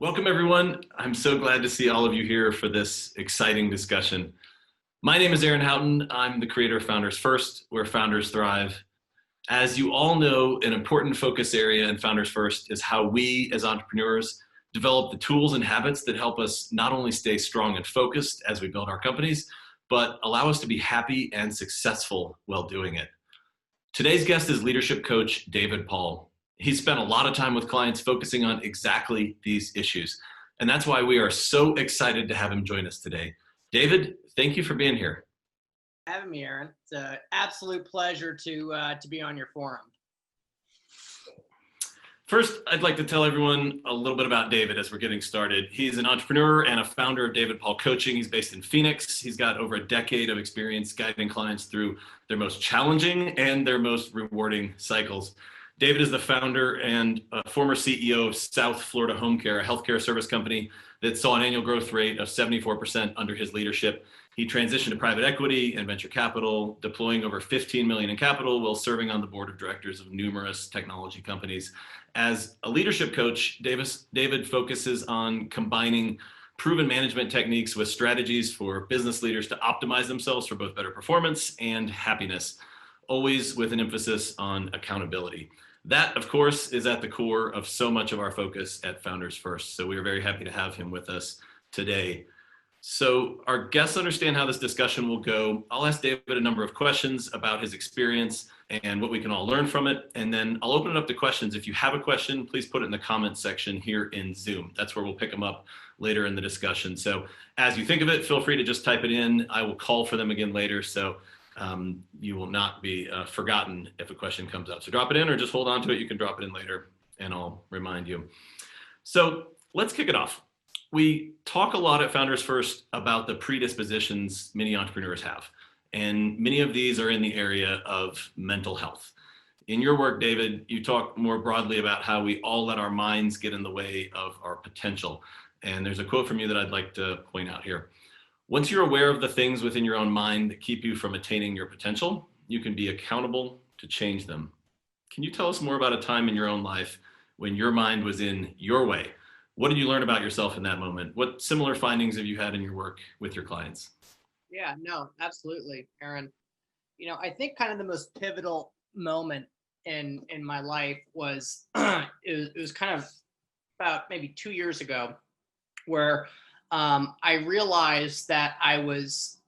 Welcome, everyone. I'm so glad to see all of you here for this exciting discussion. My name is Aaron Houghton. I'm the creator of Founders First, where founders thrive. As you all know, an important focus area in Founders First is how we as entrepreneurs develop the tools and habits that help us not only stay strong and focused as we build our companies, but allow us to be happy and successful while doing it. Today's guest is leadership coach David Paul. He's spent a lot of time with clients focusing on exactly these issues. And that's why we are so excited to have him join us today. David, thank you for being here. Having me, Aaron. It's an absolute pleasure to be on your forum. First, I'd like to tell everyone a little bit about David as we're getting started. He's an entrepreneur and a founder of David Paul Coaching. He's based in Phoenix. He's got over a decade of experience guiding clients through their most challenging and their most rewarding cycles. David is the founder and former CEO of South Florida Home Care, a healthcare service company that saw an annual growth rate of 74% under his leadership. He transitioned to private equity and venture capital, deploying over $15 million in capital while serving on the board of directors of numerous technology companies. As a leadership coach, David focuses on combining proven management techniques with strategies for business leaders to optimize themselves for both better performance and happiness, always with an emphasis on accountability. That, of course, is at the core of so much of our focus at Founders First. So we are very happy to have him with us today. So our guests understand how this discussion will go. I'll ask David a number of questions about his experience and what we can all learn from it. And then I'll open it up to questions. If you have a question, please put it in the comments section here in Zoom. That's where we'll pick them up later in the discussion. So as you think of it, feel free to just type it in. I will call for them again later. So you will not be forgotten if a question comes up. So drop it in or just hold on to it. You can drop it in later and I'll remind you. So let's kick it off. We talk a lot at Founders First about the predispositions many entrepreneurs have. And many of these are in the area of mental health. In your work, David, you talk more broadly about how we all let our minds get in the way of our potential. And there's a quote from you that I'd like to point out here. Once you're aware of the things within your own mind that keep you from attaining your potential, you can be accountable to change them. Can you tell us more about a time in your own life when your mind was in your way? What did you learn about yourself in that moment? What similar findings have you had in your work with your clients? Yeah, no, absolutely, Aaron. I think kind of the most pivotal moment in my life was it was kind of about maybe 2 years ago where I realized that I was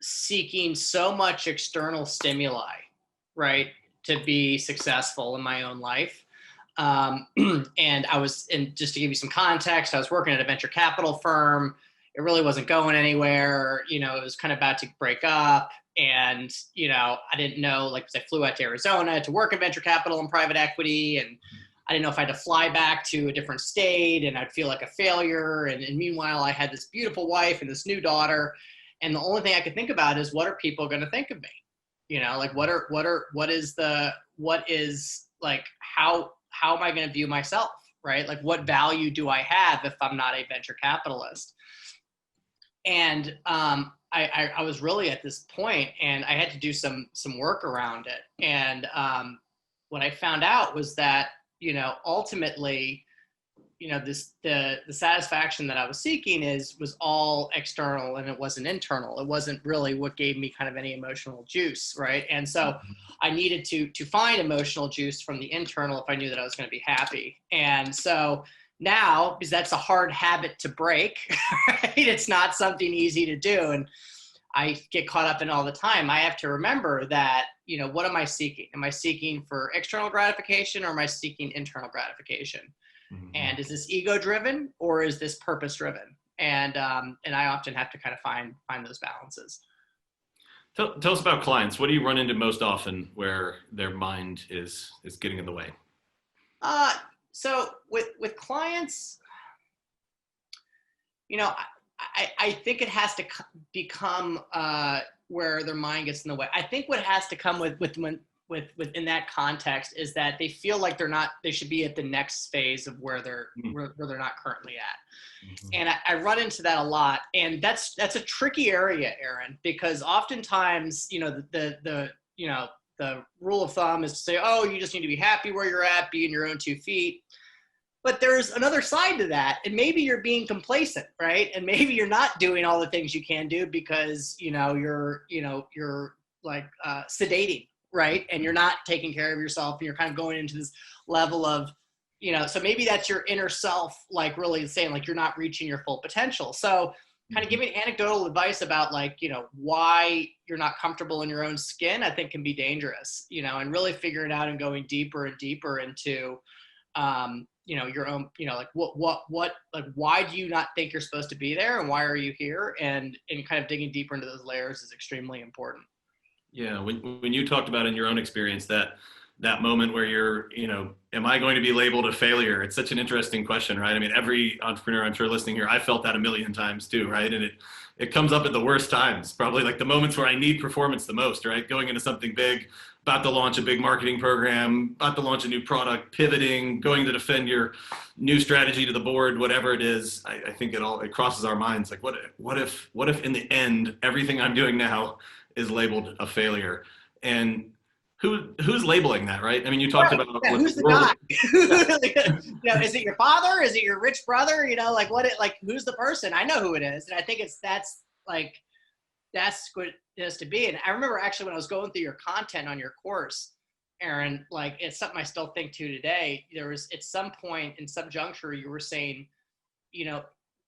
seeking so much external stimuli, right, to be successful in my own life. And just to give you some context, I was working at a venture capital firm. It really wasn't going anywhere. It was kind of about to break up. And, I didn't know, because I flew out to Arizona to work in venture capital and private equity. And I didn't know if I had to fly back to a different state and I'd feel like a failure. And meanwhile, I had this beautiful wife and this new daughter. And the only thing I could think about is, what are people going to think of me? How am I going to view myself, right? Like, what value do I have if I'm not a venture capitalist? And I was really at this point, and I had to do some work around it. And what I found out was that, ultimately, the satisfaction that I was seeking was all external and it wasn't internal. It wasn't really what gave me kind of any emotional juice, right? And so I needed to find emotional juice from the internal if I knew that I was going to be happy. And so now, because that's a hard habit to break, right? It's not something easy to do. And I get caught up in all the time. I have to remember that, what am I seeking? Am I seeking for external gratification or am I seeking internal gratification? Mm-hmm. And is this ego driven or is this purpose driven? And I often have to kind of find those balances. Tell us about clients. What do you run into most often where their mind is getting in the way? So with clients, I think it has to become where their mind gets in the way. I think what has to come within that context is that they feel like they should be at the next phase of where they're not currently at. Mm-hmm. And I run into that a lot. And that's a tricky area, Aaron, because oftentimes, the rule of thumb is to say, oh, you just need to be happy where you're at, be in your own 2 feet. but there's another side to that, and maybe you're being complacent, right? And maybe you're not doing all the things you can do because you're like sedating, right? And you're not taking care of yourself, and you're kind of going into this level of, so maybe that's your inner self, like really saying like you're not reaching your full potential. So kind of giving anecdotal advice about like, why you're not comfortable in your own skin, I think can be dangerous, and really figuring out and going deeper and deeper into, your own, like like, why do you not think you're supposed to be there, and why are you here? And kind of digging deeper into those layers is extremely important. Yeah, when you talked about in your own experience that moment where you're, am I going to be labeled a failure? It's such an interesting question, right? I mean, every entrepreneur I'm sure listening here, I felt that a million times too, right? And it comes up at the worst times, probably like the moments where I need performance the most, right? Going into something big, about to launch a big marketing program, about to launch a new product, pivoting, going to defend your new strategy to the board, whatever it is. I think it crosses our minds. Like, what if in the end, everything I'm doing now is labeled a failure? And who's labeling that, right? I mean, you talked Right. about Yeah, what who's the the world. guy? Is it your father? Is it your rich brother? Like like who's the person? I know who it is, and I think that's what it has to be. And I remember actually when I was going through your content on your course, Aaron, like it's something I still think to today. There was at some point in some juncture you were saying, you know,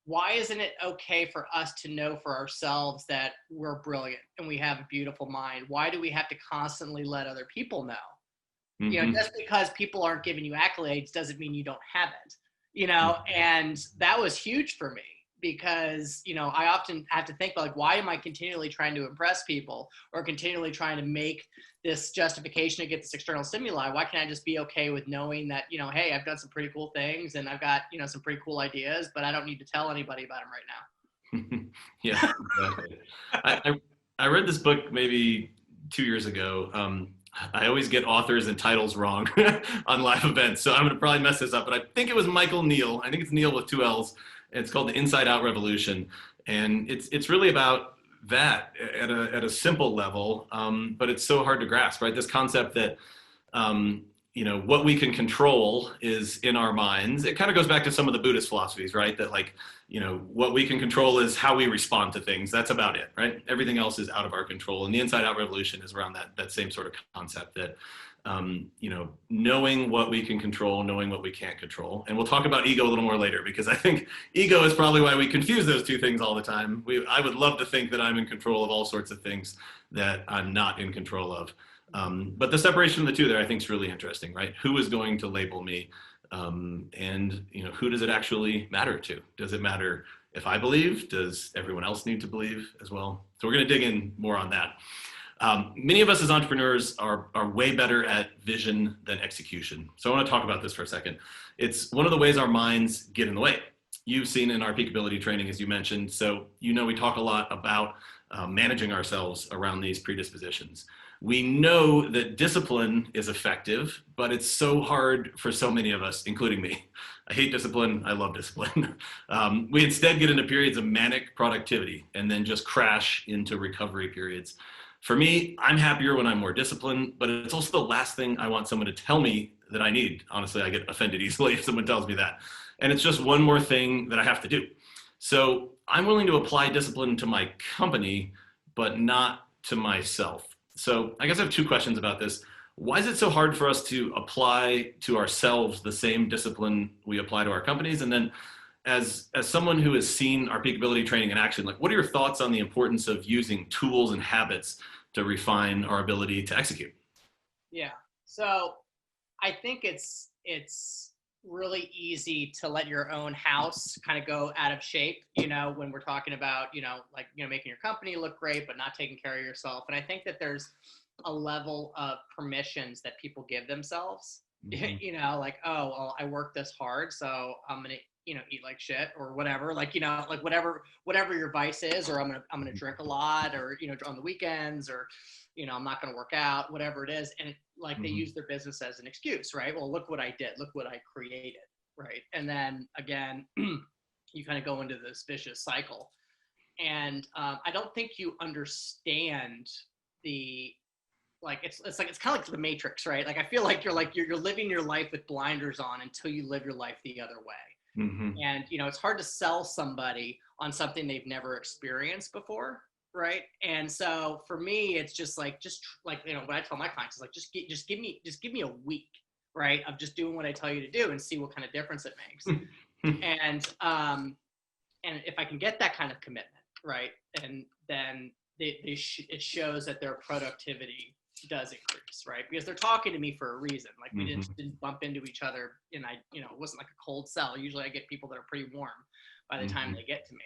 why isn't it okay for us to know for ourselves that we're brilliant and we have a beautiful mind? Why do we have to constantly let other people know? Just because people aren't giving you accolades doesn't mean you don't have it, and that was huge for me because, I often have to think like, why am I continually trying to impress people or continually trying to make this justification to get this external stimuli? Why can't I just be okay with knowing that, hey, I've done some pretty cool things and I've got, some pretty cool ideas, but I don't need to tell anybody about them right now. Yeah, exactly. I read this book maybe 2 years ago. I always get authors and titles wrong on live events, so I'm going to probably mess this up. But I think it was Michael Neal. I think it's Neal with two L's. It's called The Inside Out Revolution, and it's really about that at a simple level, but it's so hard to grasp, right? This concept that what we can control is in our minds. It kind of goes back to some of the Buddhist philosophies, right? That like, what we can control is how we respond to things. That's about it, right? Everything else is out of our control. And the Inside Out Revolution is around that same sort of concept that, knowing what we can control, knowing what we can't control. And we'll talk about ego a little more later, because I think ego is probably why we confuse those two things all the time. I would love to think that I'm in control of all sorts of things that I'm not in control of. But the separation of the two there, I think, is really interesting, right? Who is going to label me? And who does it actually matter to? Does it matter if I believe? Does everyone else need to believe as well? So we're going to dig in more on that. Many of us as entrepreneurs are way better at vision than execution. So I want to talk about this for a second. It's one of the ways our minds get in the way. You've seen in our peak ability training, as you mentioned. So we talk a lot about managing ourselves around these predispositions. We know that discipline is effective, but it's so hard for so many of us, including me. I hate discipline. I love discipline. We instead get into periods of manic productivity and then just crash into recovery periods. For me, I'm happier when I'm more disciplined, but it's also the last thing I want someone to tell me that I need. Honestly, I get offended easily if someone tells me that. And it's just one more thing that I have to do. So I'm willing to apply discipline to my company, but not to myself. So I guess I have two questions about this. Why is it so hard for us to apply to ourselves the same discipline we apply to our companies? And then as someone who has seen our peak ability training in action, like what are your thoughts on the importance of using tools and habits to refine our ability to execute? Yeah. So I think it's really easy to let your own house kind of go out of shape, when we're talking about, making your company look great, but not taking care of yourself. And I think that there's a level of permissions that people give themselves, like, oh, well, I work this hard, so I'm going to, eat like shit or whatever, like whatever your vice is, or I'm going to drink a lot, or, on the weekends, or, I'm not going to work out, whatever it is. And they use their business as an excuse, right? Well, look what I did. Look what I created, right? And then again, you kind of go into this vicious cycle. And I don't think you understand the like it's kind of like the Matrix, right? Like I feel like you're living your life with blinders on until you live your life the other way. Mm-hmm. And it's hard to sell somebody on something they've never experienced before, right? And so for me, it's just like what I tell my clients is like just give me a week, right, of just doing what I tell you to do and see what kind of difference it makes. And if I can get that kind of commitment, right, and then it shows that their productivity does increase, right? Because they're talking to me for a reason. Like we didn't bump into each other, and it wasn't like a cold sell. Usually I get people that are pretty warm by the time they get to me.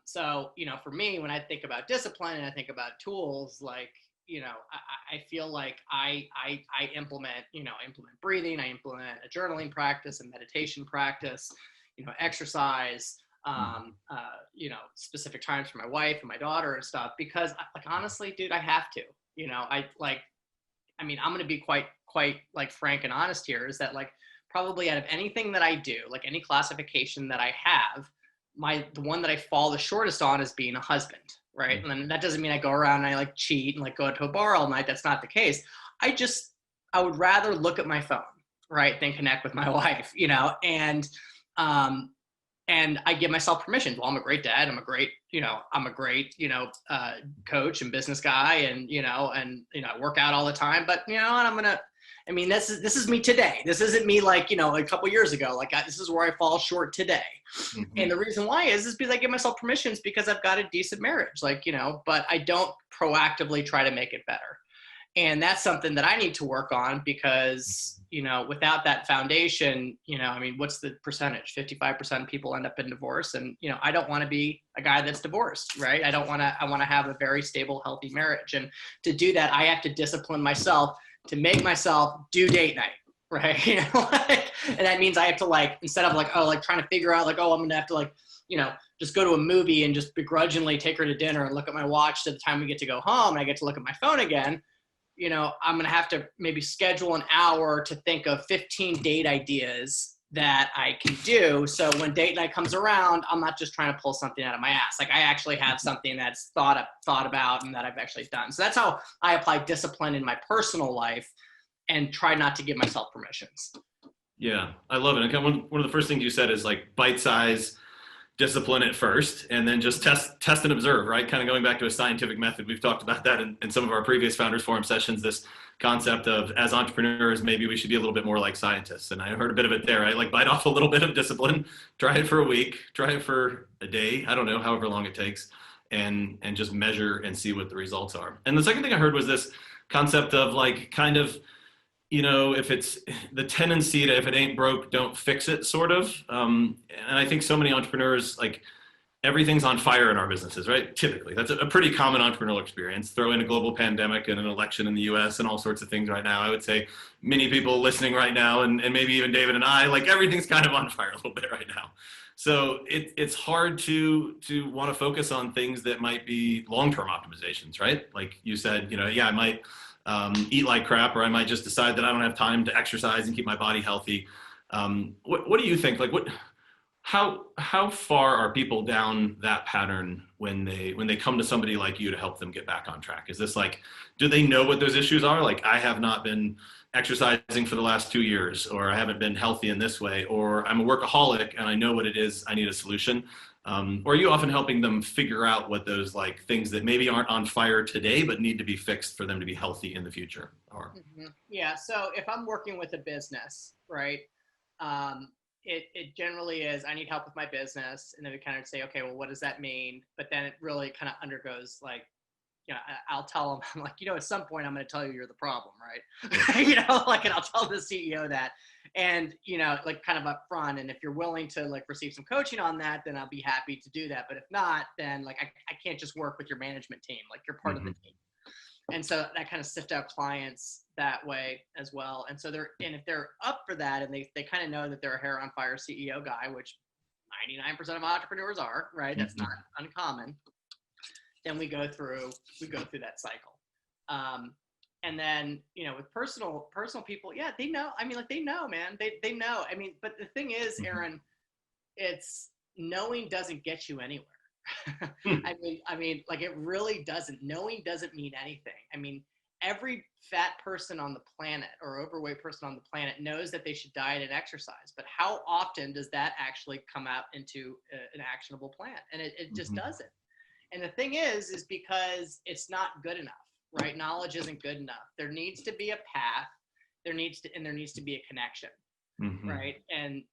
So for me, when I think about discipline and I think about tools, like I feel like I implement breathing, I implement a journaling practice, a meditation practice, exercise, specific times for my wife and my daughter and stuff, because like, honestly, dude, I have to, I'm going to be quite like frank and honest here, is that like probably out of anything that I do, like any classification that I have, the one that I fall the shortest on is being a husband. Right. And then that doesn't mean I go around and I like cheat and like go to a bar all night. That's not the case. I would rather look at my phone, right, than connect with my wife, and I give myself permission. Well, I'm a great dad. I'm a great coach and business guy, and I work out all the time. But this is me today. This isn't me like a couple years ago. Like this is where I fall short today. Mm-hmm. And the reason why is because I give myself permissions, because I've got a decent marriage, but I don't proactively try to make it better. And that's something that I need to work on, because, without that foundation, what's the percentage? 55% of people end up in divorce. And, I don't want to be a guy that's divorced, right? I want to have a very stable, healthy marriage. And to do that, I have to discipline myself to make myself do date night, right? And that means I have to instead of trying to figure out I'm going to have to just go to a movie and just begrudgingly take her to dinner and look at my watch to the time we get to go home and I get to look at my phone again. I'm going to have to maybe schedule an hour to think of 15 date ideas that I can do. So when date night comes around, I'm not just trying to pull something out of my ass. Like I actually have something that's thought about and that I've actually done. So that's how I apply discipline in my personal life and try not to give myself permissions. Yeah, I love it. And one of the first things you said is like bite size discipline at first, and then just test and observe, right? Kind of going back to a scientific method. We've talked about that in some of our previous Founders Forum sessions, this concept of, as entrepreneurs, maybe we should be a little bit more like scientists. And I heard a bit of it there, right? Like bite off a little bit of discipline, try it for a week, try it for a day, I don't know, however long it takes, and just measure and see what the results are. And the second thing I heard was this concept of if it's the tendency to, if it ain't broke, don't fix it, sort of. And I think so many entrepreneurs, like everything's on fire in our businesses, right? Typically, that's a pretty common entrepreneurial experience. Throw in a global pandemic and an election in the US and all sorts of things right now. I would say many people listening right now, and maybe even David and I, like everything's kind of on fire a little bit right now. So it's hard to want to focus on things that might be long-term optimizations, right? Like you said, I might eat like crap, or I might just decide that I don't have time to exercise and keep my body healthy. What do you think? Like how far are people down that pattern when they come to somebody like you to help them get back on track? Is this like, do they know what those issues are? Like, I have not been exercising for the last 2 years, or I haven't been healthy in this way, or I'm a workaholic and I know what it is, I need a solution. Or are you often helping them figure out what those like things that maybe aren't on fire today, but need to be fixed for them to be healthy in the future are? Mm-hmm. Yeah. So if I'm working with a business, right, it generally is, I need help with my business. And then we kind of say, okay, well, what does that mean? But then it really kind of undergoes I'll tell them, I'm like, at some point I'm going to tell you're the problem, right? And I'll tell the CEO that, and, kind of up front. And if you're willing to receive some coaching on that, then I'll be happy to do that. But if not, then I can't just work with your management team. You're part of the team. And so that kind of sift out clients that way as well. And so if they're up for that, and they kind of know that they're a hair on fire CEO guy, which 99% of entrepreneurs are, right? That's not uncommon. Then we go through that cycle. And then, with personal people, yeah, they know. I mean, they know, man, they know. I mean, but the thing is, Aaron, it's knowing doesn't get you anywhere. I mean, it really doesn't. Knowing doesn't mean anything. I mean, every fat person on the planet or overweight person on the planet knows that they should diet and exercise, but how often does that actually come out into an actionable plan? And it just doesn't. And the thing is because it's not good enough, right? Knowledge isn't good enough. There needs to be a path. There needs to be a connection, right? And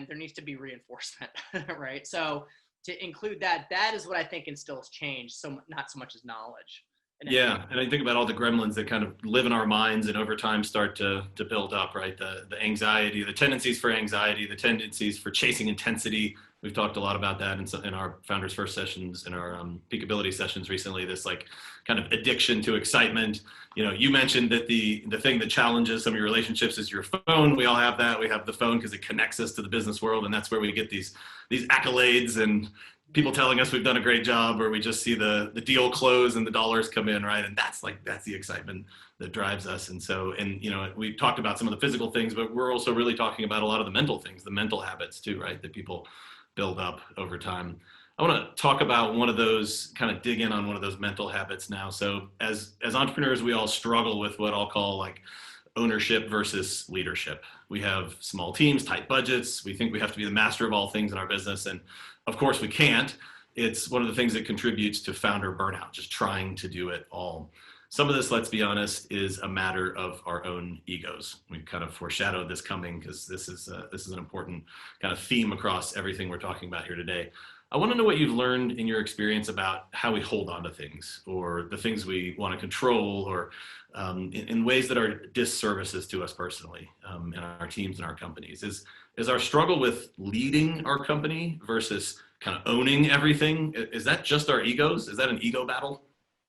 there needs to be reinforcement, right? So to include that is what I think instills change. So not so much as knowledge. Yeah, and I think about all the gremlins that kind of live in our minds and over time start to build up, right? The anxiety, the tendencies for anxiety, the tendencies for chasing intensity. We've talked a lot about that in our Founders First sessions, in our peakability sessions recently, this like kind of addiction to excitement. You know, you mentioned that the thing that challenges some of your relationships is your phone. We all have that. We have the phone because it connects us to the business world, and that's where we get these accolades and people telling us we've done a great job, or we just see the deal close and the dollars come in, right? And that's the excitement that drives us. And so, and, you know, we talked about some of the physical things, but we're also really talking about a lot of the mental things, the mental habits too, right? That people build up over time. I want to talk about one of those, kind of dig in on one of those mental habits now. So as entrepreneurs, we all struggle with what I'll call like ownership versus leadership. We have small teams, tight budgets. We think we have to be the master of all things in our business. And of course we can't. It's one of the things that contributes to founder burnout, just trying to do it all. Some of this, let's be honest, is a matter of our own egos. We kind of foreshadowed this coming because this is an important kind of theme across everything we're talking about here today. I want to know what you've learned in your experience about how we hold on to things, or the things we want to control, or in ways that are disservices to us personally, and our teams and our companies. Is our struggle with leading our company versus kind of owning everything? Is that just our egos? Is that an ego battle?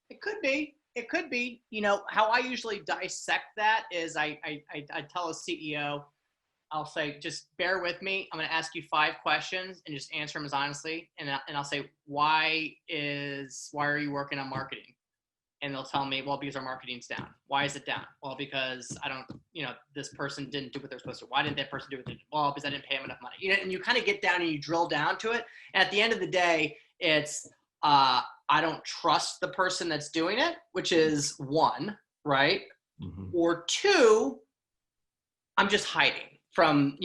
It could be. It could be. You know, how I usually dissect that is I tell a CEO, I'll say, just bear with me. I'm going to ask you 5 questions and just answer them as honestly. And I'll say, why are you working on marketing? And they'll tell me, well, because our marketing's down. Why is it down? Well, because this person didn't do what they're supposed to. Why didn't that person do what they did? Well, because I didn't pay them enough money. You know, and you kind of get down and you drill down to it. And at the end of the day, it's, I don't trust the person that's doing it, which is 1, right? Or 2, I'm just hiding from,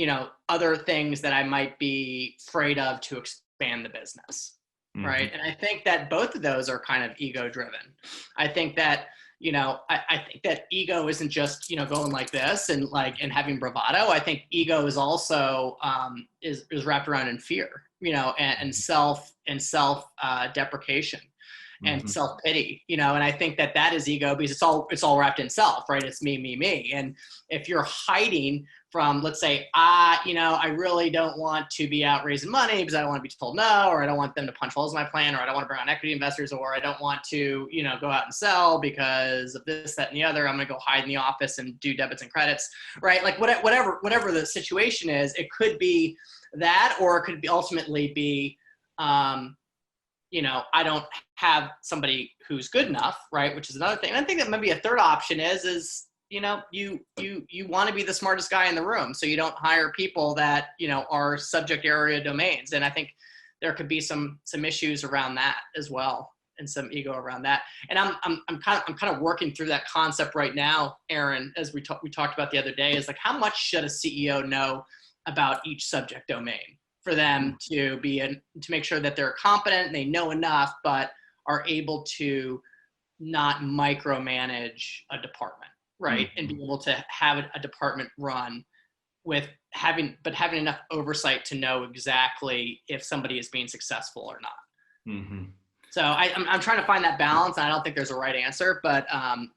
other things that I might be afraid of to expand the business. Right. And I think that both of those are kind of ego driven. I think that, I think that ego isn't just, going like this and having bravado. I think ego is also, is wrapped around in fear, and self deprecation. And self-pity, and I think that is ego because it's all wrapped in self, right? It's me. And if you're hiding from, let's say, I really don't want to be out raising money because I don't want to be told no, or I don't want them to punch holes in my plan, or I don't want to bring on equity investors, or I don't want to, go out and sell because of this, that, and the other. I'm going to go hide in the office and do debits and credits, right? Like whatever the situation is, it could be that, or it could be ultimately be, I don't have somebody who's good enough, right? Which is another thing. And I think that maybe a third option is, you want to be the smartest guy in the room. So you don't hire people that, are subject area domains. And I think there could be some issues around that as well, and some ego around that. And I'm kind of working through that concept right now, Aaron, as we talked about the other day, is like, how much should a CEO know about each subject domain for them to make sure that they're competent and they know enough, but are able to not micromanage a department, right? And be able to have a department run with having enough oversight to know exactly if somebody is being successful or not. So I'm trying to find that balance. And I don't think there's a right answer, but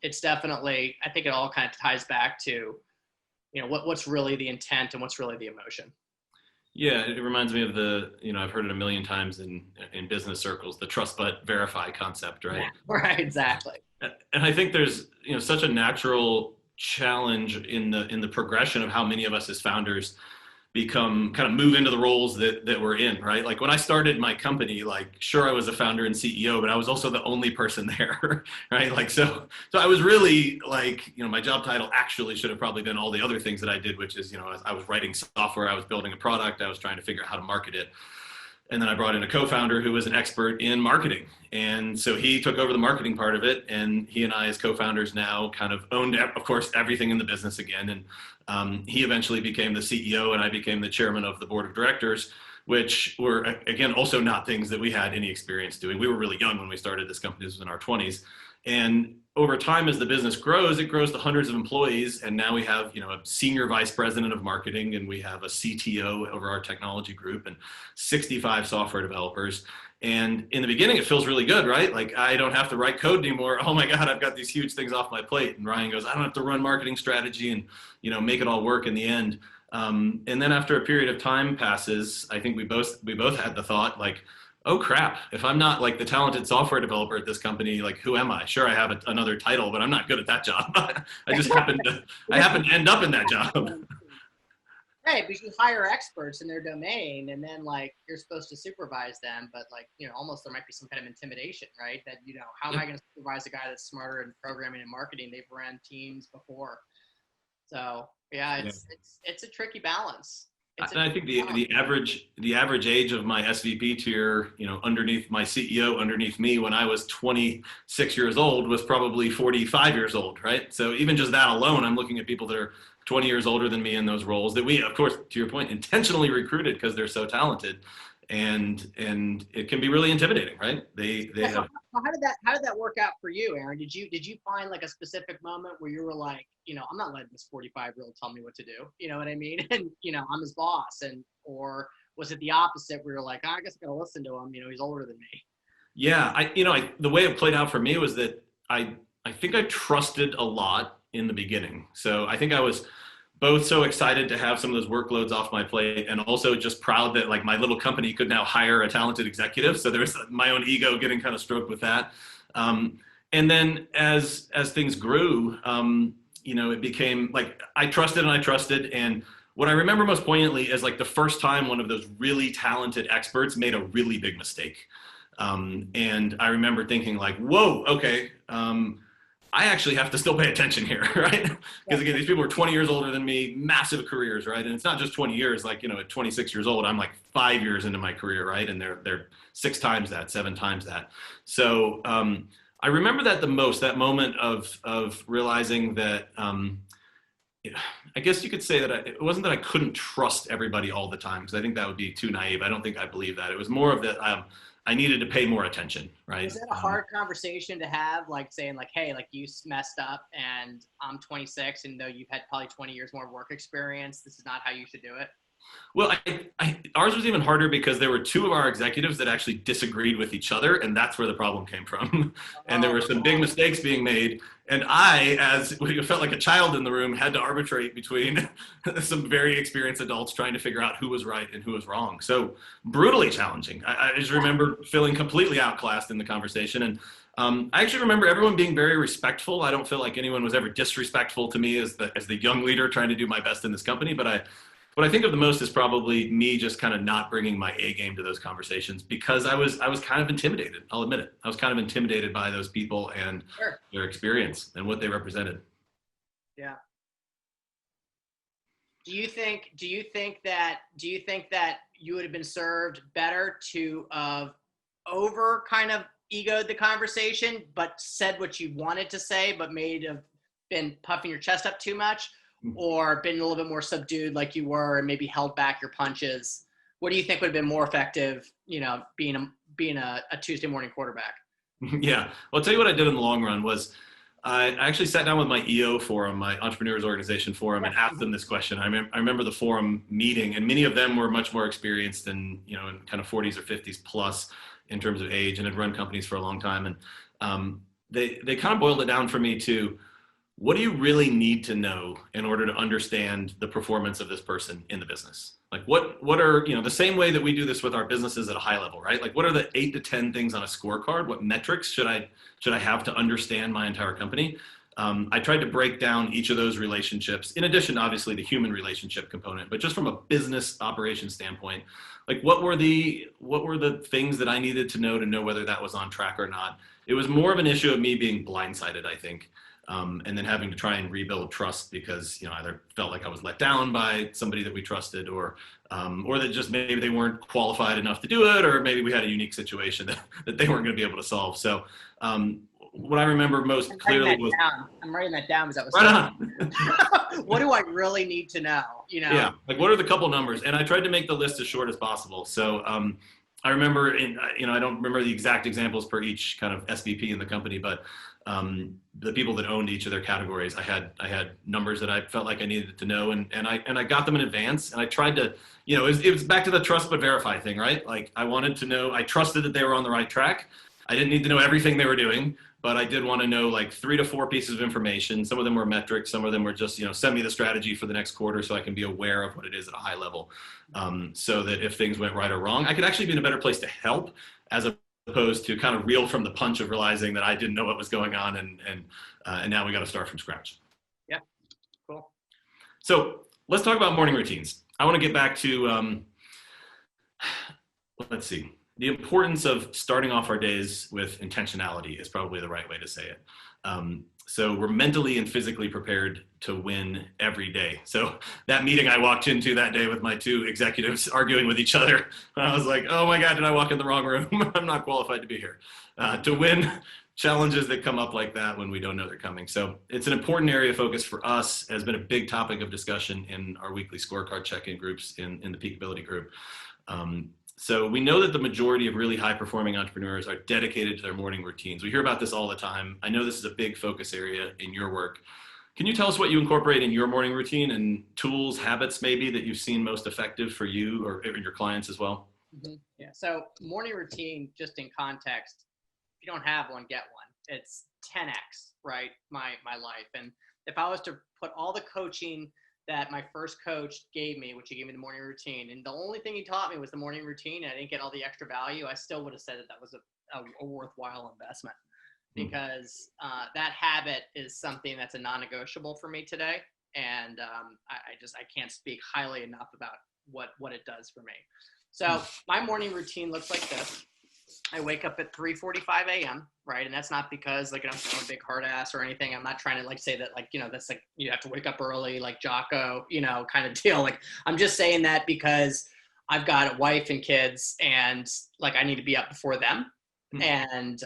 it's definitely, I think it all kind of ties back to, what's really the intent and what's really the emotion. Yeah, it reminds me of I've heard it a million times in business circles, the trust but verify concept, right? Yeah, right, exactly. And I think there's, such a natural challenge in the progression of how many of us as founders move into the roles that we're in, right? Like when I started my company, sure, I was a founder and CEO, but I was also the only person there, right? So I was really my job title actually should have probably been all the other things that I did, which is, I was writing software, I was building a product, I was trying to figure out how to market it. And then I brought in a co-founder who was an expert in marketing. And so he took over the marketing part of it. And he and I, as co-founders, now kind of owned, of course, everything in the business again. And he eventually became the CEO, and I became the chairman of the board of directors, which were, again, also not things that we had any experience doing. We were really young when we started this company. This was in our 20s. And over time, as the business grows, it grows to hundreds of employees. And now we have, a senior vice president of marketing, and we have a CTO over our technology group, and 65 software developers. And in the beginning, it feels really good, right? Like, I don't have to write code anymore. Oh my God, I've got these huge things off my plate. And Ryan goes, I don't have to run marketing strategy and, make it all work in the end. And then after a period of time passes, I think we both had the thought, like, oh crap, if I'm not like the talented software developer at this company, like, who am I? Sure, I have another title, but I'm not good at that job. I happen to end up in that job. Right, because you hire experts in their domain, and then like you're supposed to supervise them, but like, almost there might be some kind of intimidation, right? That, how am I going to supervise a guy that's smarter in programming and marketing? They've ran teams before. So yeah, it's a tricky balance. And I think the average age of my SVP tier, underneath my CEO, underneath me, when I was 26 years old, was probably 45 years old, right? So even just that alone, I'm looking at people that are 20 years older than me in those roles that we, of course, to your point, intentionally recruited because they're so talented, and it can be really intimidating, right? How did that work out for you, Aaron? Did you find like a specific moment where you were like, I'm not letting this 45-year-old tell me what to do, you know what I mean? And I'm his boss, or was it the opposite where you're like, I guess I gotta listen to him, he's older than me? Yeah, the way it played out for me was that I think I trusted a lot in the beginning. So I think I was both so excited to have some of those workloads off my plate, and also just proud that like my little company could now hire a talented executive. So there was my own ego getting kind of stroked with that. And then as things grew, it became like I trusted. And what I remember most poignantly is like the first time one of those really talented experts made a really big mistake. And I remember thinking like, whoa, okay, I actually have to still pay attention here, right? Because again, these people are 20 years older than me, massive careers, right? And it's not just 20 years, like, at 26 years old, I'm like 5 years into my career, right? And they're 6 times that, 7 times that. So I remember that the most, that moment of realizing that, I guess you could say that it wasn't that I couldn't trust everybody all the time, because I think that would be too naive. I don't think I believe that. It was more of that I needed to pay more attention, right? Is that a hard conversation to have, like saying like, hey, like you messed up and I'm 26, and though you've had probably 20 years more work experience, this is not how you should do it? Well, ours was even harder because there were 2 of our executives that actually disagreed with each other, and that's where the problem came from. And there were some big mistakes being made, and I, as we felt like a child in the room, had to arbitrate between some very experienced adults trying to figure out who was right and who was wrong. So brutally challenging. I just remember feeling completely outclassed in the conversation, and I actually remember everyone being very respectful. I don't feel like anyone was ever disrespectful to me as the young leader trying to do my best in this company, but what I think of the most is probably me just kind of not bringing my A game to those conversations, because I was kind of intimidated. I'll admit it. I was kind of intimidated by those people and their experience and what they represented. Yeah. Do you think that you would have been served better to over kind of egoed the conversation, but said what you wanted to say, but may have been puffing your chest up too much? Or been a little bit more subdued like you were and maybe held back your punches? What do you think would have been more effective, being a Tuesday morning quarterback? Yeah. Well, I'll tell you what I did in the long run was I actually sat down with my EO forum, my entrepreneurs organization forum, and asked them this question. I remember the forum meeting, and many of them were much more experienced and, in kind of 40s or 50s plus in terms of age, and had run companies for a long time. And they kind of boiled it down for me to, what do you really need to know in order to understand the performance of this person in the business? Like what are, the same way that we do this with our businesses at a high level, right? Like what are the 8 to 10 things on a scorecard? What metrics should I have to understand my entire company? I tried to break down each of those relationships, in addition, obviously, the human relationship component, but just from a business operation standpoint, like what were the things that I needed to know whether that was on track or not? It was more of an issue of me being blindsided, I think. and then having to try and rebuild trust because, either felt like I was let down by somebody that we trusted, or that just maybe they weren't qualified enough to do it, or maybe we had a unique situation that they weren't going to be able to solve. So what I remember most clearly was, I'm writing that down because that was right on. What do I really need to know? Yeah, like what are the couple numbers? And I tried to make the list as short as possible. So I remember I don't remember the exact examples per each kind of SVP in the company, but the people that owned each of their categories, I had numbers that I felt like I needed to know, and I got them in advance, and I tried to, it was back to the trust but verify thing, right? Like I wanted to know, I trusted that they were on the right track. I didn't need to know everything they were doing, but I did want to know like 3 to 4 pieces of information. Some of them were metrics, some of them were just, send me the strategy for the next quarter so I can be aware of what it is at a high level, so that if things went right or wrong, I could actually be in a better place to help, as opposed to kind of reel from the punch of realizing that I didn't know what was going on, and now we got to start from scratch. Yeah, cool. So let's talk about morning routines. I want to get back to, let's see. The importance of starting off our days with intentionality is probably the right way to say it. So we're mentally and physically prepared to win every day. So that meeting I walked into that day with my 2 executives arguing with each other, I was like, oh my God, did I walk in the wrong room? I'm not qualified to be here. To win challenges that come up like that when we don't know they're coming. So it's an important area of focus for us, has been a big topic of discussion in our weekly scorecard check-in groups in the Peakability group. So we know that the majority of really high performing entrepreneurs are dedicated to their morning routines. We hear about this all the time. I know this is a big focus area in your work. Can you tell us what you incorporate in your morning routine, and tools, habits maybe that you've seen most effective for you or your clients as well? Mm-hmm. Yeah. So morning routine, just in context, if you don't have one, get one. It's 10x, right? My life. And if I was to put all the coaching that my first coach gave me, which he gave me the morning routine, and the only thing he taught me was the morning routine, and I didn't get all the extra value, I still would have said that was a worthwhile investment, because that habit is something that's a non-negotiable for me today. And I can't speak highly enough about what it does for me. So my morning routine looks like this. I wake up at 3:45 a.m. right? And that's not because like I'm a big hard ass or anything. I'm not trying to like say that like, that's like you have to wake up early, like Jocko, kind of deal. Like I'm just saying that because I've got a wife and kids, and like I need to be up before them, and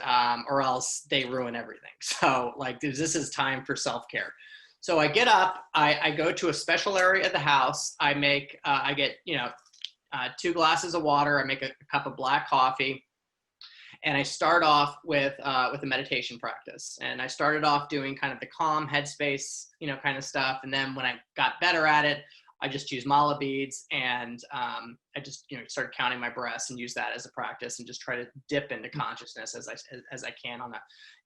or else they ruin everything. So like this is time for self-care. So I get up, I go to a special area of the house. I make I get 2 glasses of water. I make a cup of black coffee. And I start off with a meditation practice. And I started off doing kind of the calm headspace, kind of stuff. And then when I got better at it, I just used mala beads, and I just started counting my breaths and use that as a practice, and just try to dip into consciousness as I can on a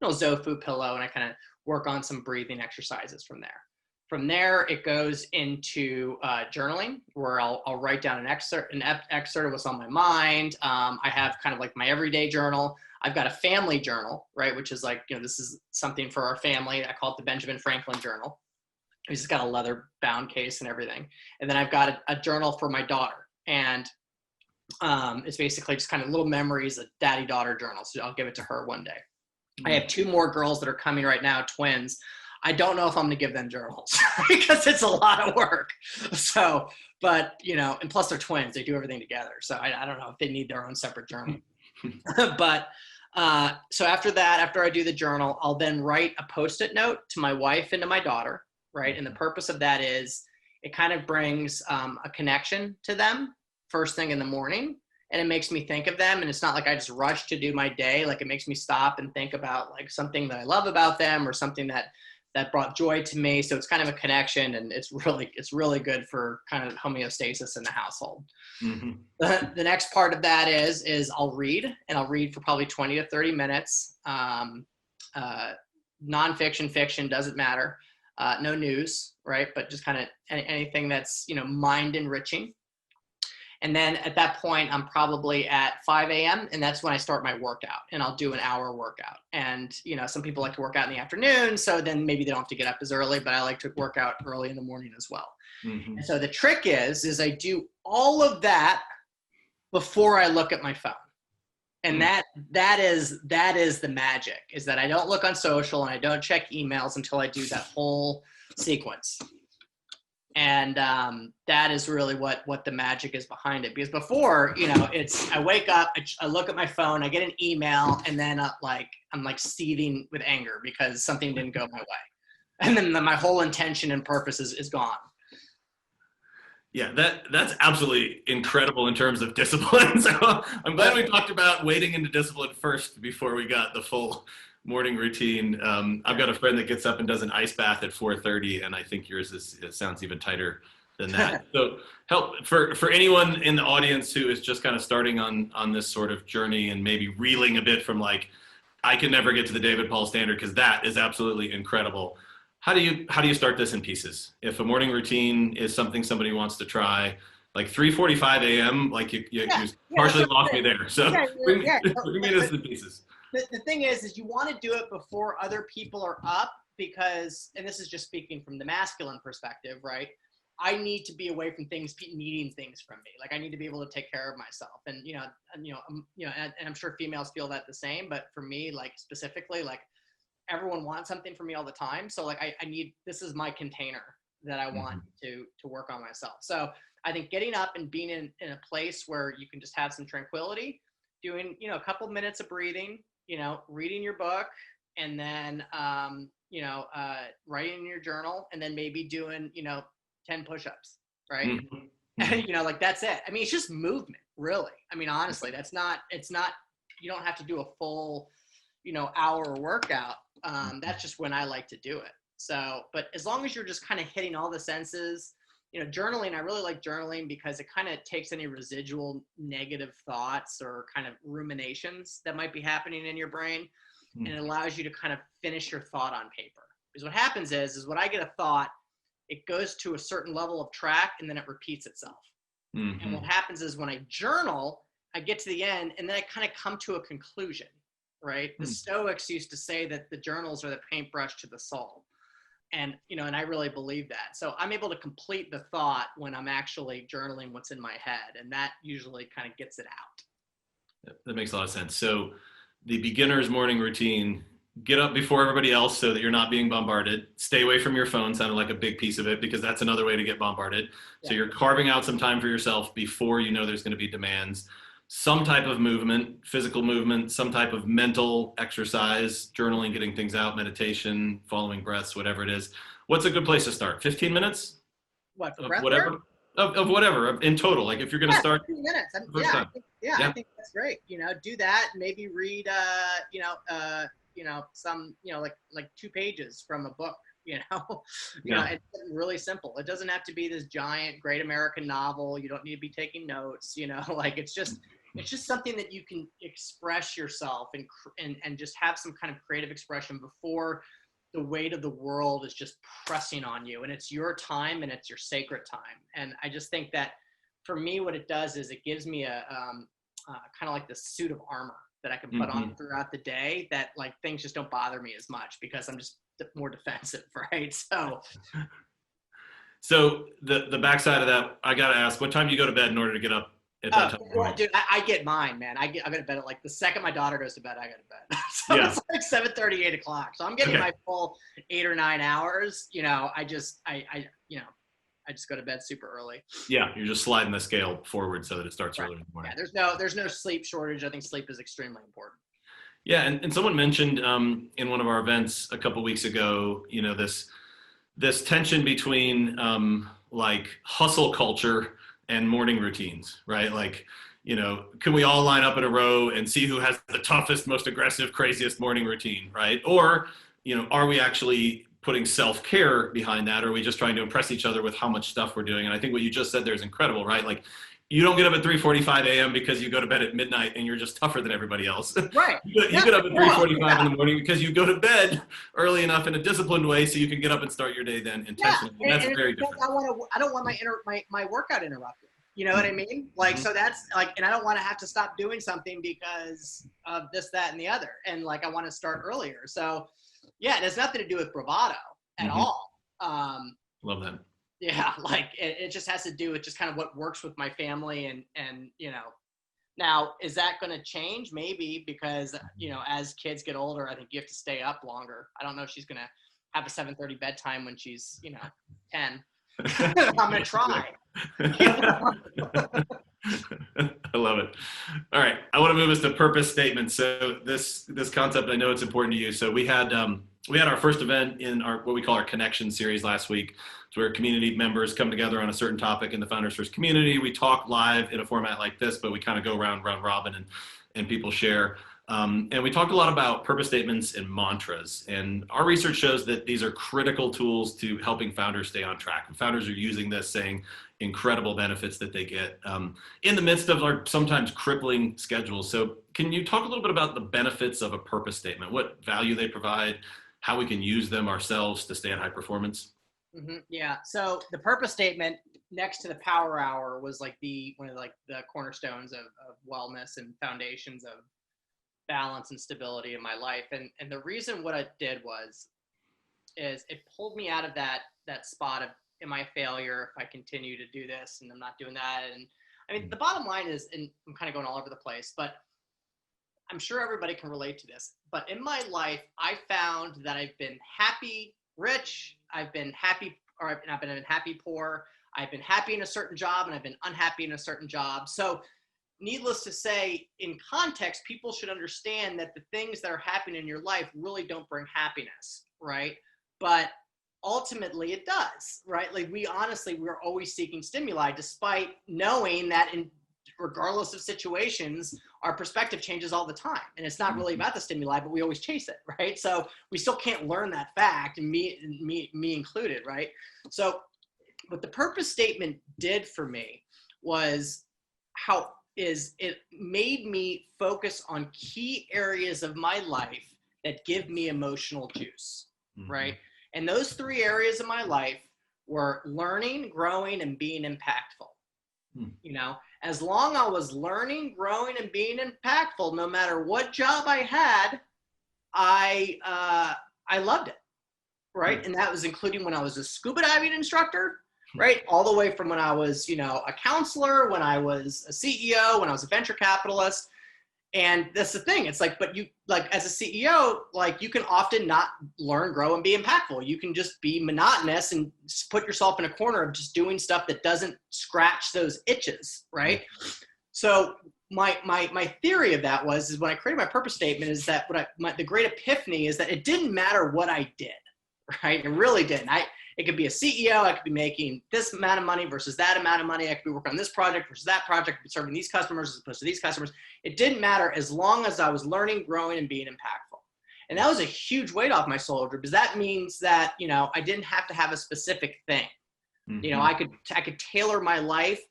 Zofu pillow, and I kind of work on some breathing exercises from there. From there, it goes into journaling, where I'll write down an excerpt of what's on my mind. I have kind of like my everyday journal. I've got a family journal, right, which is like, this is something for our family. I call it the Benjamin Franklin journal. It's got a leather bound case and everything. And then I've got a journal for my daughter. And it's basically just kind of little memories, a daddy-daughter journal. So I'll give it to her one day. I have 2 more girls that are coming right now, twins. I don't know if I'm going to give them journals because it's a lot of work. So, but, and plus they're twins, they do everything together. So I don't know if they need their own separate journal. But so after that, after I do the journal, I'll then write a Post-it note to my wife and to my daughter, right? And the purpose of that is it kind of brings a connection to them first thing in the morning. And it makes me think of them. And it's not like I just rush to do my day. Like it makes me stop and think about like something that I love about them, or something that brought joy to me. So it's kind of a connection, and it's really good for kind of homeostasis in the household. Mm-hmm. The next part of that is I'll read for probably 20 to 30 minutes. Nonfiction, fiction, doesn't matter. No news, right? But just kind of anything that's, mind enriching. And then at that point, I'm probably at 5 a.m. and that's when I start my workout, and I'll do an hour workout. And, some people like to work out in the afternoon, so then maybe they don't have to get up as early, but I like to work out early in the morning as well. Mm-hmm. And so the trick is I do all of that before I look at my phone. And that is the magic, is that I don't look on social and I don't check emails until I do that whole sequence. And that is really what the magic is behind it. Because before, it's I wake up, I look at my phone, I get an email, and then I'm like seething with anger because something didn't go my way, and then my whole intention and purpose is gone. Yeah, that's absolutely incredible in terms of discipline. So I'm glad we talked about wading into discipline first before we got the full morning routine. I've got a friend that gets up and does an ice bath at 4:30, and I think yours it sounds even tighter than that. So help for anyone in the audience who is just kind of starting on this sort of journey and maybe reeling a bit from like, I can never get to the David Paul standard, because that is absolutely incredible. How do you start this in pieces? If a morning routine is something somebody wants to try, like 3:45 a.m., like you partially lost me there. So bring me this in pieces. The thing is you want to do it before other people are up, because, and this is just speaking from the masculine perspective, right? I need to be away from things needing things from me. Like I need to be able to take care of myself, and and I'm sure females feel that the same. But for me, like specifically, like everyone wants something from me all the time. So like I need, this is my container that I want to work on myself. So I think getting up and being in a place where you can just have some tranquility, doing, a couple minutes of breathing, reading your book, and then, writing in your journal, and then maybe doing, 10 push-ups, right? Like that's it. I mean, it's just movement, really. I mean, honestly, it's not, you don't have to do a full, hour workout. That's just when I like to do it. So, but as long as you're just kind of hitting all the senses, journaling, I really like journaling because it kind of takes any residual negative thoughts or kind of ruminations that might be happening in your brain, and it allows you to kind of finish your thought on paper. Because what happens is when I get a thought, it goes to a certain level of track and then it repeats itself. And what happens is when I journal, I get to the end and then I kind of come to a conclusion, right? The Stoics used to say that the journals are the paintbrush to the soul. And, and I really believe that. So I'm able to complete the thought when I'm actually journaling what's in my head. And that usually kind of gets it out. That makes a lot of sense. So the beginner's morning routine: get up before everybody else so that you're not being bombarded. Stay away from your phone sounded like a big piece of it, because that's another way to get bombarded. Yeah. So you're carving out some time for yourself before there's going to be demands. Some type of movement, physical movement, some type of mental exercise, journaling, getting things out, meditation, following breaths, whatever it is. What's a good place to start? 15 minutes? What, for breath whatever? work? Of whatever, in total. Like if you're going to start 15 minutes. I think that's great. Do that. Maybe read, some, like 2 pages from a book, It's really simple. It doesn't have to be this giant, great American novel. You don't need to be taking notes, like it's just something that you can express yourself and just have some kind of creative expression before the weight of the world is just pressing on you, and it's your time and it's your sacred time. And I just think that for me, what it does is it gives me a kind of like this suit of armor that I can put on throughout the day, that like things just don't bother me as much because I'm just more defensive, right? So the backside of that, I got to ask, what time do you go to bed in order to get up at that time? Well, dude, I get mine, man. I go to bed at like the second my daughter goes to bed, I go to bed. So it's like 7:30, 8 o'clock. So I'm getting my full 8 or 9 hours. I just go to bed super early. Yeah, you're just sliding the scale forward so that it starts early in the morning. Yeah, there's no sleep shortage. I think sleep is extremely important. Yeah, and someone mentioned in one of our events a couple weeks ago, this tension between like hustle culture and morning routines, right? Like, can we all line up in a row and see who has the toughest, most aggressive, craziest morning routine, right? Or, are we actually putting self-care behind that? Or are we just trying to impress each other with how much stuff we're doing? And I think what you just said there is incredible, right? Like, you don't get up at 3:45 a.m. because you go to bed at midnight and you're just tougher than everybody else. Right. You get up at 3:45 in the morning because you go to bed early enough in a disciplined way so you can get up and start your day then intentionally. Yeah. And that's very different. I don't want my workout interrupted. You know what I mean? Like, so that's like, and I don't want to have to stop doing something because of this, that, and the other. And like, I want to start earlier. So yeah, it has nothing to do with bravado at all. Love that. Yeah, like it just has to do with just kind of what works with my family and Now, is that going to change? Maybe, because, you know, as kids get older, I think you have to stay up longer. I don't know if she's going to have a 7:30 bedtime when she's, you know, 10. I'm going to try. I love it. All right, I want to move us to purpose statements. So this concept, I know it's important to you. So we had our first event in our what we call our connection series last week. It's where community members come together on a certain topic in the Founders First community. We talk live in a format like this, but we kind of go round robin and people share. And we talked a lot about purpose statements and mantras. And our research shows that these are critical tools to helping founders stay on track. And founders are using this, saying incredible benefits that they get in the midst of our sometimes crippling schedules. So can you talk a little bit about the benefits of a purpose statement, what value they provide, how we can use them ourselves to stay at high performance? Yeah. So the purpose statement next to the power hour was like one of the cornerstones of wellness and foundations of balance and stability in my life. And the reason what I did is it pulled me out of that spot of, am I a failure if I continue to do this and I'm not doing that? And I mean, the bottom line is, and I'm kind of going all over the place, but I'm sure everybody can relate to this, but in my life, I found that I've been happy, rich, I've been happy, or I've been happy, poor, I've been happy in a certain job and I've been unhappy in a certain job. So needless to say, in context, people should understand that the things that are happening in your life really don't bring happiness, right? But ultimately it does, right? Like we're always seeking stimuli, despite knowing that regardless of situations, our perspective changes all the time. And it's not really about the stimuli, but we always chase it, right? So we still can't learn that fact, and me included, right? So what the purpose statement did for me was it made me focus on key areas of my life that give me emotional juice, right? And those 3 areas of my life were learning, growing, and being impactful. You know, as long as I was learning, growing, and being impactful, no matter what job I had, I loved it, right? And that was including when I was a scuba diving instructor, right? All the way from when I was, you know, a counselor, when I was a CEO, when I was a venture capitalist. And that's the thing. It's like, but you, like, as a CEO, like, you can often not learn, grow, and be impactful. You can just be monotonous and just put yourself in a corner of just doing stuff that doesn't scratch those itches, right? So my theory of that is when I created my purpose statement is that the great epiphany is that it didn't matter what I did, right? It really didn't. It could be a CEO. I could be making this amount of money versus that amount of money. I could be working on this project versus that project. I could be serving these customers as opposed to these customers. It didn't matter as long as I was learning, growing, and being impactful. And that was a huge weight off my shoulder, because that means that, you know, I didn't have to have a specific thing. You know, I could tailor my life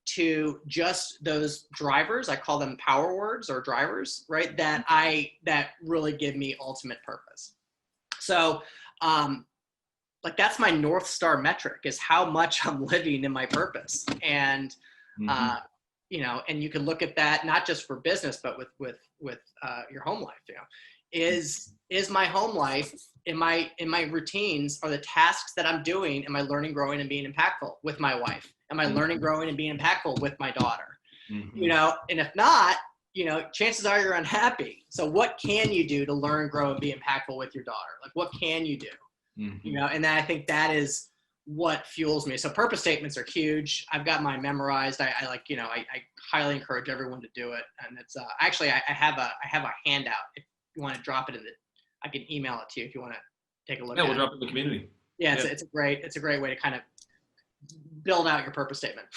to just those drivers. I call them power words or drivers, right? That really give me ultimate purpose. So, like, that's my North Star metric, is how much I'm living in my purpose. And, you know, and you can look at that not just for business, but with your home life. You know, is my home life, in my routines, are the tasks that I'm doing, am I learning, growing, and being impactful with my wife? Am I learning, growing, and being impactful with my daughter? You know, and if not, you know, chances are you're unhappy. So what can you do to learn, grow, and be impactful with your daughter? Like, what can you do? You know, and I think that is what fuels me. So purpose statements are huge. I've got mine memorized. I like, you know, I highly encourage everyone to do it. And it's actually, I have a handout. If you want to drop it I can email it to you if you want to take a look at it. Yeah, we'll drop it in the community. Yeah, it's a great way to kind of build out your purpose statement.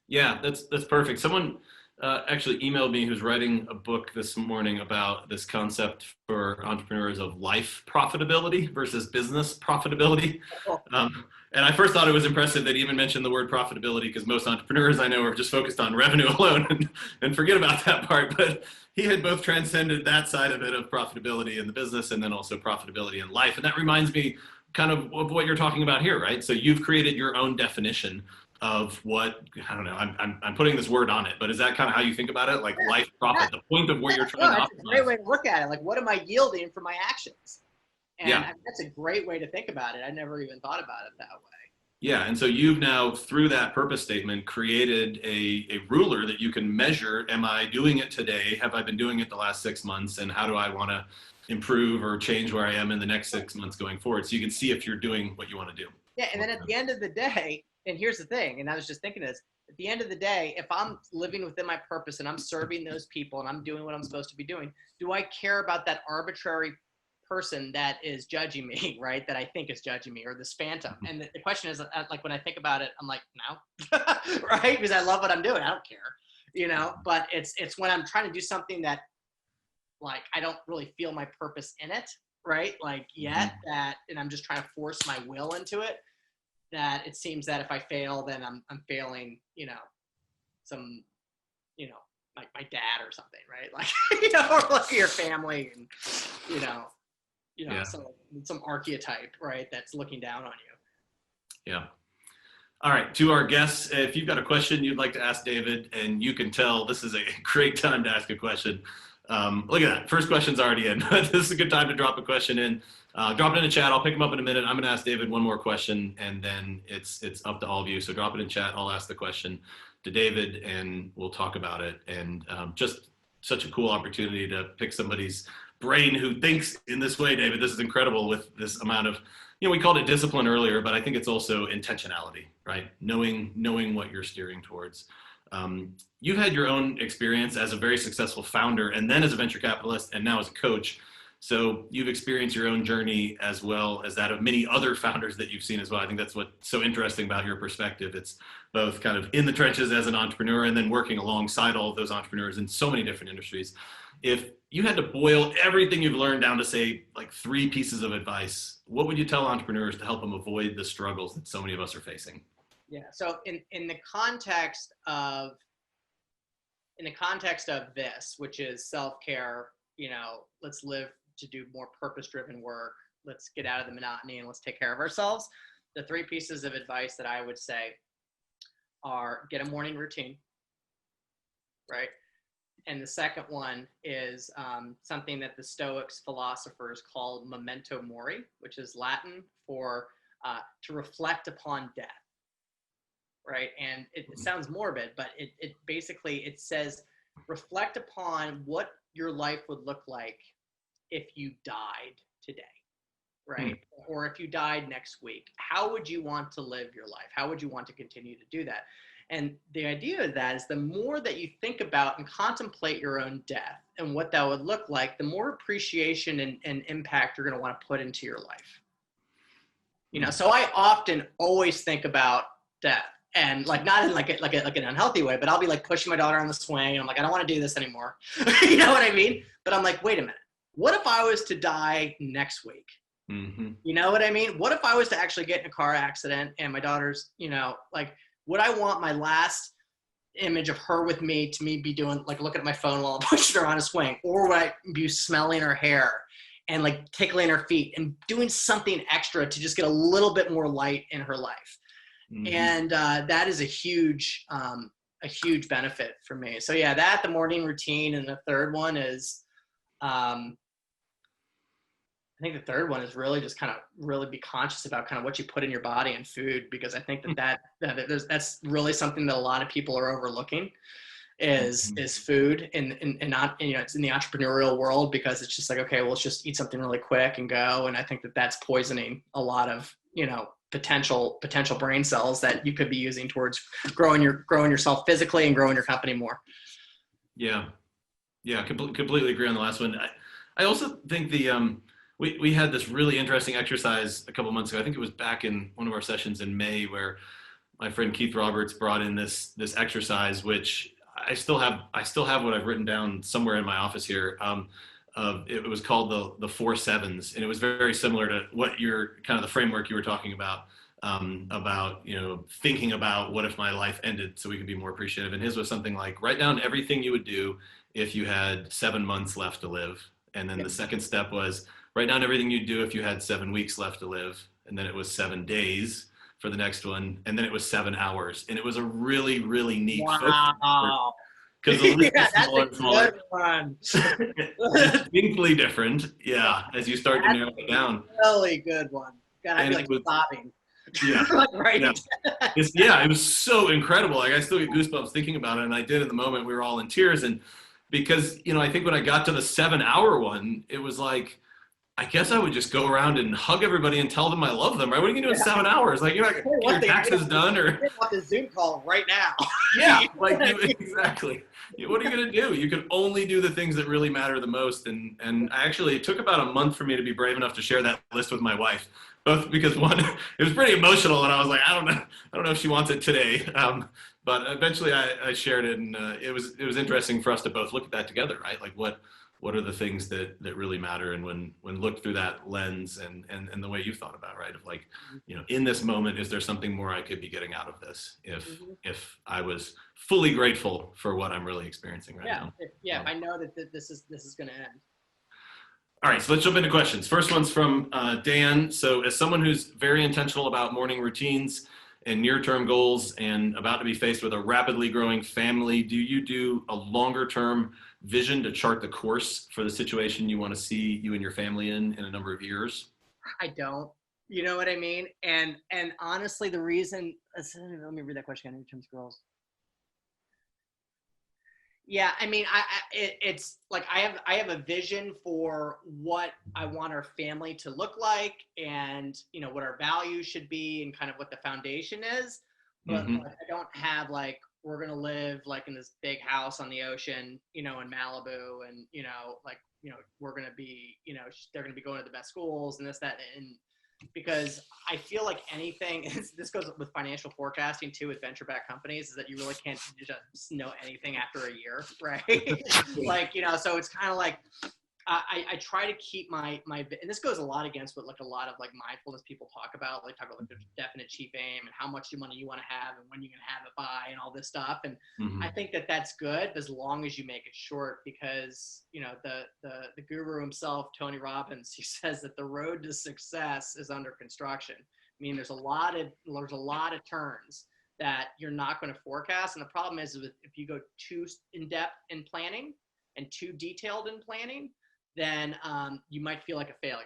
Yeah, that's perfect. Someone actually emailed me who's writing a book this morning about this concept for entrepreneurs of life profitability versus business profitability. And I first thought it was impressive that he even mentioned the word profitability, because most entrepreneurs I know are just focused on revenue alone and forget about that part. But he had both transcended that side of it, of profitability in the business and then also profitability in life. And that reminds me kind of what you're talking about here, right? So you've created your own definition of what, I don't know, I'm putting this word on it, but is that kind of how you think about it? Like life profit, the point of where you're trying to optimize? That's a great way to look at it. Like, what am I yielding for my actions? And that's a great way to think about it. I never even thought about it that way. Yeah, and so you've now, through that purpose statement, created a ruler that you can measure. Am I doing it today? Have I been doing it the last 6 months? And how do I want to improve or change where I am in the next 6 months going forward? So you can see if you're doing what you want to do. Yeah, and then at the end of the day, and here's the thing, and I was just thinking this, at the end of the day, if I'm living within my purpose and I'm serving those people and I'm doing what I'm supposed to be doing, do I care about that arbitrary person that is judging me, right? That I think is judging me, or this phantom? And the question is, like, when I think about it, I'm like, no, right? Because I love what I'm doing. I don't care, but it's when I'm trying to do something that, like, I don't really feel my purpose in it, right? Like, yet, and I'm just trying to force my will into it, that it seems that if I fail, then I'm failing, some, like my dad or something, right? Like, or like your family, and, Yeah. some archetype, right? That's looking down on you. Yeah. All right, to our guests, if you've got a question you'd like to ask David, and you can tell this is a great time to ask a question. Look at that. First question's already in. This is a good time to drop a question in. Drop it in the chat. I'll pick them up in a minute. I'm going to ask David one more question, and then it's up to all of you. So drop it in chat. I'll ask the question to David, and we'll talk about it. And just such a cool opportunity to pick somebody's brain who thinks in this way, David. This is incredible with this amount of, we called it discipline earlier, but I think it's also intentionality, right? Knowing what you're steering towards. You've had your own experience as a very successful founder, and then as a venture capitalist, and now as a coach. So you've experienced your own journey as well as that of many other founders that you've seen as well. I think that's what's so interesting about your perspective. It's both kind of in the trenches as an entrepreneur and then working alongside all of those entrepreneurs in so many different industries. If you had to boil everything you've learned down to, say, like 3 pieces of advice, what would you tell entrepreneurs to help them avoid the struggles that so many of us are facing? Yeah. So in the context of this, which is self-care, let's live to do more purpose-driven work. Let's get out of the monotony and let's take care of ourselves. The 3 pieces of advice that I would say are: get a morning routine, right? And the second one is something that the Stoics philosophers called memento mori, which is Latin for to reflect upon death, right? And it sounds morbid, but it basically, it says, reflect upon what your life would look like if you died today, right? Or if you died next week. How would you want to live your life? How would you want to continue to do that? And the idea of that is, the more that you think about and contemplate your own death and what that would look like, the more appreciation and impact you're going to want to put into your life. So I often always think about death, and like, not in like an unhealthy way, but I'll be like pushing my daughter on the swing, and I'm like, I don't want to do this anymore. You know what I mean? But I'm like, wait a minute. What if I was to die next week? Mm-hmm. You know what I mean? What if I was to actually get in a car accident and my daughter's, like, would I want my last image of her with me to me be doing, like, looking at my phone while I'm pushing her on a swing? Or would I be smelling her hair and like tickling her feet and doing something extra to just get a little bit more light in her life? Mm-hmm. And that is a huge benefit for me. So yeah, that, the morning routine. And the third one is, I think the third one is really just kind of really be conscious about kind of what you put in your body and food, because I think that's really something that a lot of people are overlooking is food, and not, it's in the entrepreneurial world, because it's just like, okay, well, let's just eat something really quick and go. And I think that that's poisoning a lot of, potential brain cells that you could be using towards growing yourself physically and growing your company more. Yeah. Completely agree on the last one. I also think we had this really interesting exercise a couple months ago. I think it was back in one of our sessions in May, where my friend Keith Roberts brought in this exercise, which I still have what I've written down somewhere in my office here. It was called the 4 7s, and it was very similar to what you're kind of the framework you were talking about thinking about what if my life ended, so we can be more appreciative. And his was something like, write down everything you would do if you had 7 months left to live. And then the second step was, write down everything you'd do if you had 7 weeks left to live. And then it was 7 days for the next one. And then it was 7 hours. And it was a really, really neat Wow. Because that's a good one. Distinctly different. Yeah. As you start to narrow it down. Really good one. God, I'd be like sobbing. Yeah. Like, right. Yeah. It was so incredible. Like I still get goosebumps thinking about it. And I did in the moment. We were all in tears. And because, I think when I got to the 7 hour one, it was like, I guess I would just go around and hug everybody and tell them I love them, right? What are you gonna do in 7 hours? Like, you're not gonna get your taxes done or get off the Zoom call right now. yeah, like exactly. What are you gonna do? You can only do the things that really matter the most. And actually, it took about a month for me to be brave enough to share that list with my wife. Both because one, it was pretty emotional, and I was like, I don't know if she wants it today. But eventually, I shared it, and it was interesting for us to both look at that together, right? Like what are the things that really matter, and when looked through that lens and the way you thought about, right, of like, in this moment, is there something more I could be getting out of this if I was fully grateful for what I'm really experiencing right now. If I know that this is going to end. All right, so let's jump into questions. First one's from Dan. So as someone who's very intentional about morning routines and near-term goals and about to be faced with a rapidly growing family, do you do a longer-term vision to chart the course for the situation you want to see you and your family in a number of years? I don't. You know what I mean? And honestly, the reason, let me read that question again in terms of goals. Yeah, I mean, it's like I have a vision for what I want our family to look like, and what our values should be, and kind of what the foundation is. But like, I don't have like, we're gonna live like in this big house on the ocean, in Malibu, and we're gonna be, they're gonna be going to the best schools and this, that, and because I feel like anything, this goes with financial forecasting too, with venture-backed companies, is that you really can't just know anything after a year, right? Like, so it's kind of like, I try to keep my, and this goes a lot against what like a lot of like mindfulness people talk about like the definite chief aim and how much money you want to have and when you're going to have it by and all this stuff. And I think that that's good as long as you make it short, because, the guru himself, Tony Robbins, he says that the road to success is under construction. I mean, there's a lot of turns that you're not going to forecast. And the problem is if you go too in depth in planning and too detailed in planning, then you might feel like a failure,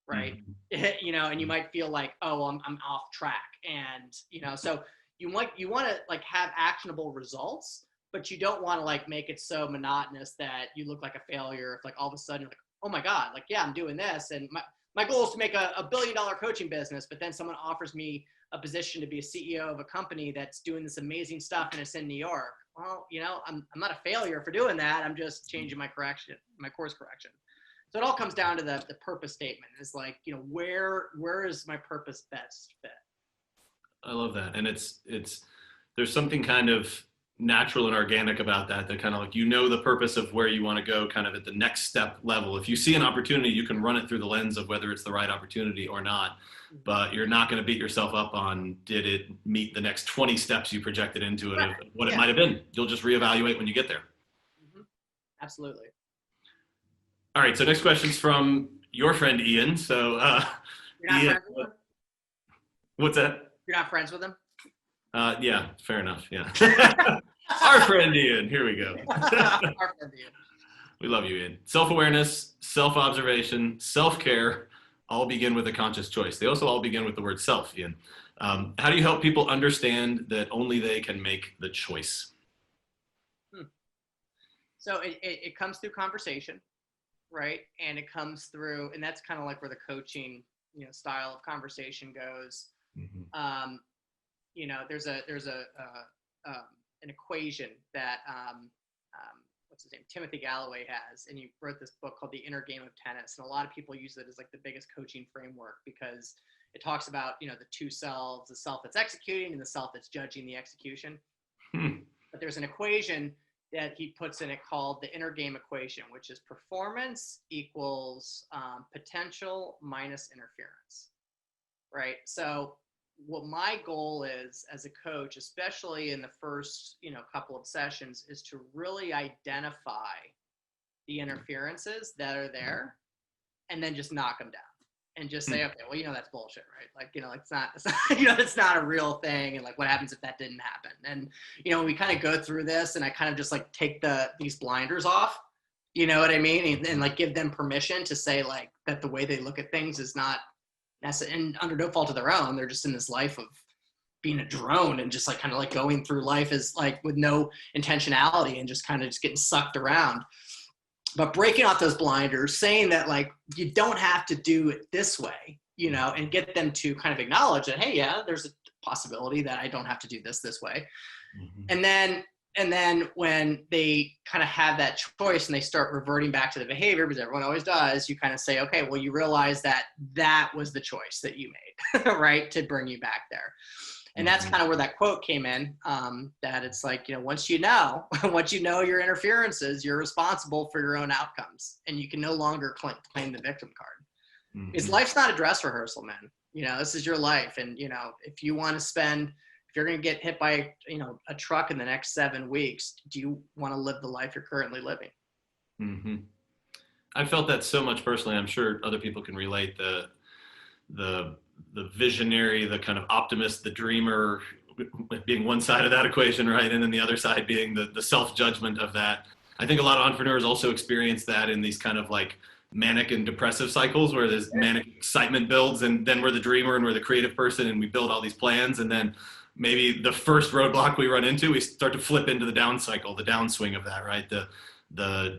right? And you might feel like, oh, well, I'm off track. And, so you want to like have actionable results, but you don't want to like make it so monotonous that you look like a failure. If like all of a sudden you're like, oh my God, like, yeah, I'm doing this. And my goal is to make a $1 billion coaching business, but then someone offers me a position to be a CEO of a company that's doing this amazing stuff and it's in New York. Well, I'm not a failure for doing that. I'm just changing my course correction. So it all comes down to the purpose statement. It's like, where is my purpose best fit? I love that. And there's something kind of natural and organic about that kind of like, the purpose of where you want to go kind of at the next step level. If you see an opportunity, you can run it through the lens of whether it's the right opportunity or not, but you're not going to beat yourself up on, did it meet the next 20 steps you projected into it, of what it might've been. You'll just reevaluate when you get there. Absolutely. All right, so next question's from your friend Ian. So, you're not Ian, friends with him? What's that? You're not friends with him? Yeah, fair enough. Yeah, our friend Ian. Here we go. Our friend Ian. We love you, Ian. Self-awareness, self-observation, self-care all begin with a conscious choice. They also all begin with the word self, Ian. How do you help people understand that only they can make the choice? So it comes through conversation. Right. And it comes through, and that's kind of like where the coaching, style of conversation goes. There's an equation that, what's his name? Timothy Galloway has, and he wrote this book called The Inner Game of Tennis. And a lot of people use it as like the biggest coaching framework because it talks about, the two selves, the self that's executing and the self that's judging the execution. But there's an equation that he puts in it called the inner game equation, which is performance equals potential minus interference, right? So what my goal is as a coach, especially in the first, couple of sessions, is to really identify the interferences that are there and then just knock them down and just say, okay, well, that's bullshit, right? Like, it's not it's not a real thing. And like, what happens if that didn't happen? And, we kind of go through this and I kind of just like take these blinders off, you know what I mean? And like give them permission to say like that the way they look at things is not and under no fault of their own, they're just in this life of being a drone and just like kind of like going through life as like with no intentionality and just kind of just getting sucked around. But breaking off those blinders, saying that like you don't have to do it this way, you know, and get them to kind of acknowledge that, hey, yeah, there's a possibility that I don't have to do this way. And then when they kind of have that choice and they start reverting back to the behavior, because everyone always does, you kind of say, okay, well, you realize that that was the choice that you made, right, to bring you back there. And that's kind of where that quote came in, that it's like, you know, once you know your interferences, you're responsible for your own outcomes, and you can no longer claim the victim card. Because life's not a dress rehearsal, man. You know, this is your life. And, you know, if you're going to get hit by, you know, a truck in the next 7 weeks, do you want to live the life you're currently living? I felt that so much personally. I'm sure other people can relate. The visionary, the kind of optimist, the dreamer being one side of that equation, right? And then the other side being the self-judgment of that. I think a lot of entrepreneurs also experience that in these kind of like manic and depressive cycles where there's manic excitement builds, and then we're the dreamer and we're the creative person and we build all these plans, and then maybe the first roadblock we run into, we start to flip into the down cycle, the downswing of that, right? The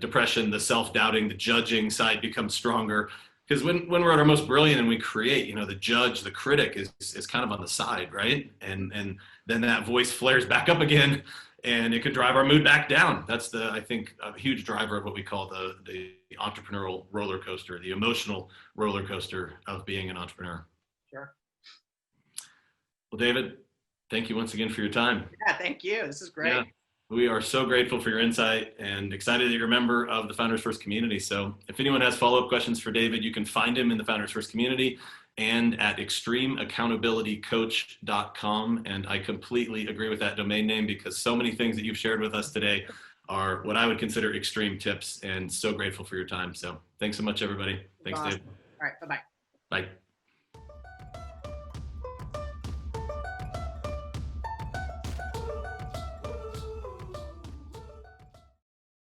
depression, the self-doubting, the judging side becomes stronger. Because when we're at our most brilliant and we create, you know, the judge, the critic is kind of on the side, right? And then that voice flares back up again, and it could drive our mood back down. That's I think, a huge driver of what we call the entrepreneurial roller coaster, the emotional roller coaster of being an entrepreneur. Sure. Well, David, thank you once again for your time. Yeah, thank you. This is great. Yeah. We are so grateful for your insight and excited that you're a member of the Founders First community. So if anyone has follow-up questions for David, you can find him in the Founders First community and at extremeaccountabilitycoach.com. And I completely agree with that domain name, because so many things that you've shared with us today are what I would consider extreme tips, and so grateful for your time. So thanks so much, everybody. Thanks, Awesome. Dave. All right. Bye-bye. Bye.